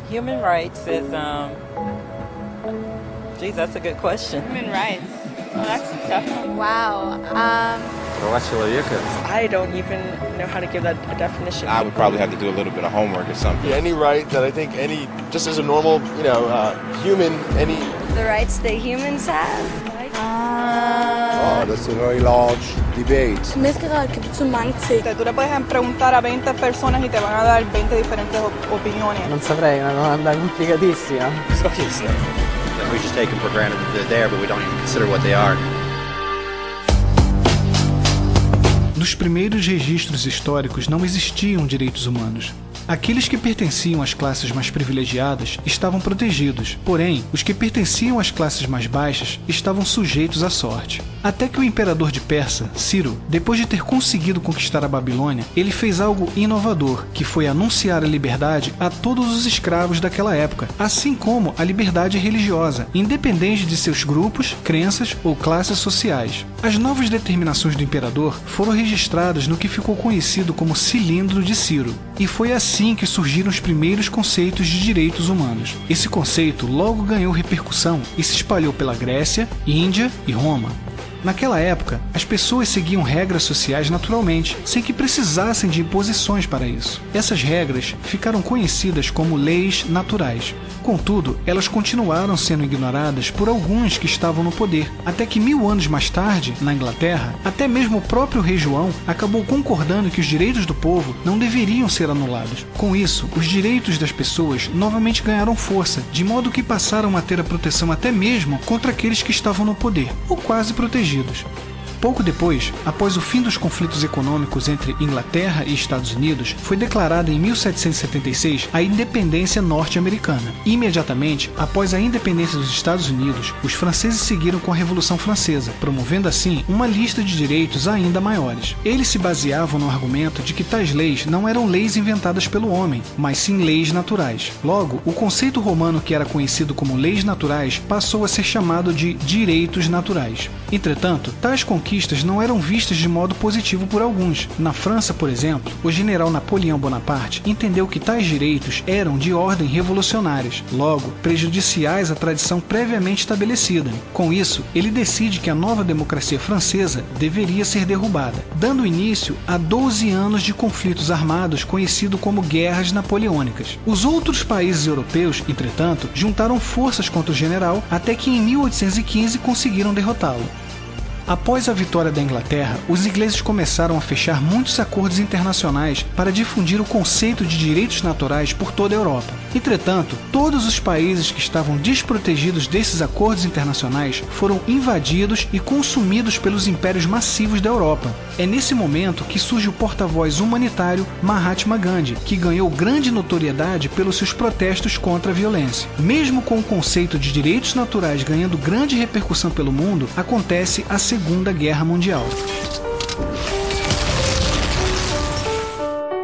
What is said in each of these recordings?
Human rights is, geez, that's a good question. Human rights. Oh, that's a tough one. Wow. Права человека. I don't even know how to give that a definition. I would probably have to do a little bit of homework or something. Any right that I think just as a normal, human, The rights that humans have. Oh, that's a very large debate. Mezclar que tu mangi. Tú le puedes preguntar a 20 personas y te van a dar 20 diferentes opiniones. Non saprei, una domanda complicatissima. We just take them for granted that they're there, but we don't even consider what they are. Nos primeiros registros históricos não existiam direitos humanos. Aqueles que pertenciam às classes mais privilegiadas estavam protegidos, porém, os que pertenciam às classes mais baixas estavam sujeitos à sorte. Até que o imperador de Persa, Ciro, depois de ter conseguido conquistar a Babilônia, ele fez algo inovador, que foi anunciar a liberdade a todos os escravos daquela época, assim como a liberdade religiosa, independente de seus grupos, crenças ou classes sociais. As novas determinações do imperador foram registradas no que ficou conhecido como Cilindro de Ciro, e foi assim que surgiram os primeiros conceitos de direitos humanos. Esse conceito logo ganhou repercussão e se espalhou pela Grécia, Índia e Roma. Naquela época, as pessoas seguiam regras sociais naturalmente, sem que precisassem de imposições para isso. Essas regras ficaram conhecidas como leis naturais. Contudo, elas continuaram sendo ignoradas por alguns que estavam no poder, até que 1000 anos mais tarde, na Inglaterra, até mesmo o próprio rei João acabou concordando que os direitos do povo não deveriam ser anulados. Com isso, os direitos das pessoas novamente ganharam força, de modo que passaram a ter a proteção até mesmo contra aqueles que estavam no poder, ou quase protegidos. Pouco depois, após o fim dos conflitos econômicos entre Inglaterra e Estados Unidos, foi declarada em 1776 a independência norte-americana. Imediatamente, após a independência dos Estados Unidos, os franceses seguiram com a Revolução Francesa, promovendo assim uma lista de direitos ainda maiores. Eles se baseavam no argumento de que tais leis não eram leis inventadas pelo homem, mas sim leis naturais. Logo, o conceito romano que era conhecido como leis naturais passou a ser chamado de direitos naturais. Entretanto, tais conquistas não eram vistas de modo positivo por alguns. Na França, por exemplo, o general Napoleão Bonaparte entendeu que tais direitos eram de ordem revolucionárias, logo prejudiciais à tradição previamente estabelecida. Com isso, ele decide que a nova democracia francesa deveria ser derrubada, dando início a 12 anos de conflitos armados conhecido como Guerras Napoleônicas. Os outros países europeus, entretanto, juntaram forças contra o general até que em 1815 conseguiram derrotá-lo. Após a vitória da Inglaterra, os ingleses começaram a fechar muitos acordos internacionais para difundir o conceito de direitos naturais por toda a Europa. Entretanto, todos os países que estavam desprotegidos desses acordos internacionais foram invadidos e consumidos pelos impérios massivos da Europa. É nesse momento que surge o porta-voz humanitário Mahatma Gandhi, que ganhou grande notoriedade pelos seus protestos contra a violência. Mesmo com o conceito de direitos naturais ganhando grande repercussão pelo mundo, acontece a Segunda Guerra Mundial.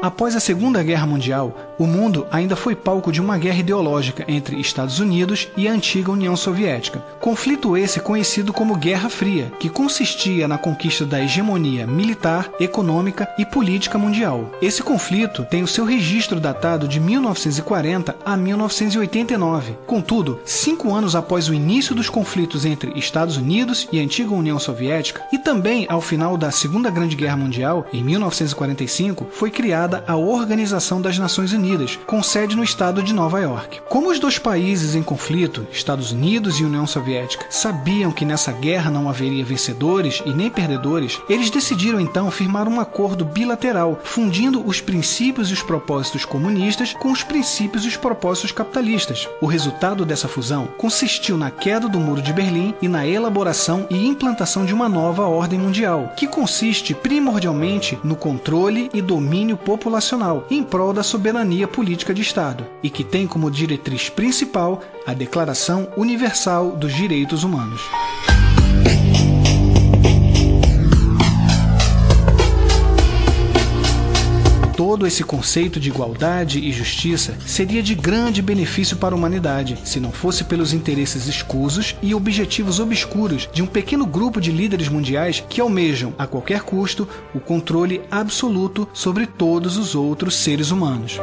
Após a Segunda Guerra Mundial, o mundo ainda foi palco de uma guerra ideológica entre Estados Unidos e a antiga União Soviética. Conflito esse conhecido como Guerra Fria, que consistia na conquista da hegemonia militar, econômica e política mundial. Esse conflito tem o seu registro datado de 1940 a 1989. Contudo, 5 anos após o início dos conflitos entre Estados Unidos e a antiga União Soviética, e também ao final da Segunda Grande Guerra Mundial, em 1945, foi criada a Organização das Nações Unidas, com sede no estado de Nova York. Como os dois países em conflito, Estados Unidos e União Soviética, sabiam que nessa guerra não haveria vencedores e nem perdedores, eles decidiram então firmar um acordo bilateral, fundindo os princípios e os propósitos comunistas com os princípios e os propósitos capitalistas. O resultado dessa fusão consistiu na queda do Muro de Berlim e na elaboração e implantação de uma nova ordem mundial, que consiste primordialmente no controle e domínio populacional em prol da soberania política de Estado, e que tem como diretriz principal a Declaração Universal dos Direitos Humanos. Todo esse conceito de igualdade e justiça seria de grande benefício para a humanidade, se não fosse pelos interesses escusos e objetivos obscuros de um pequeno grupo de líderes mundiais que almejam, a qualquer custo, o controle absoluto sobre todos os outros seres humanos.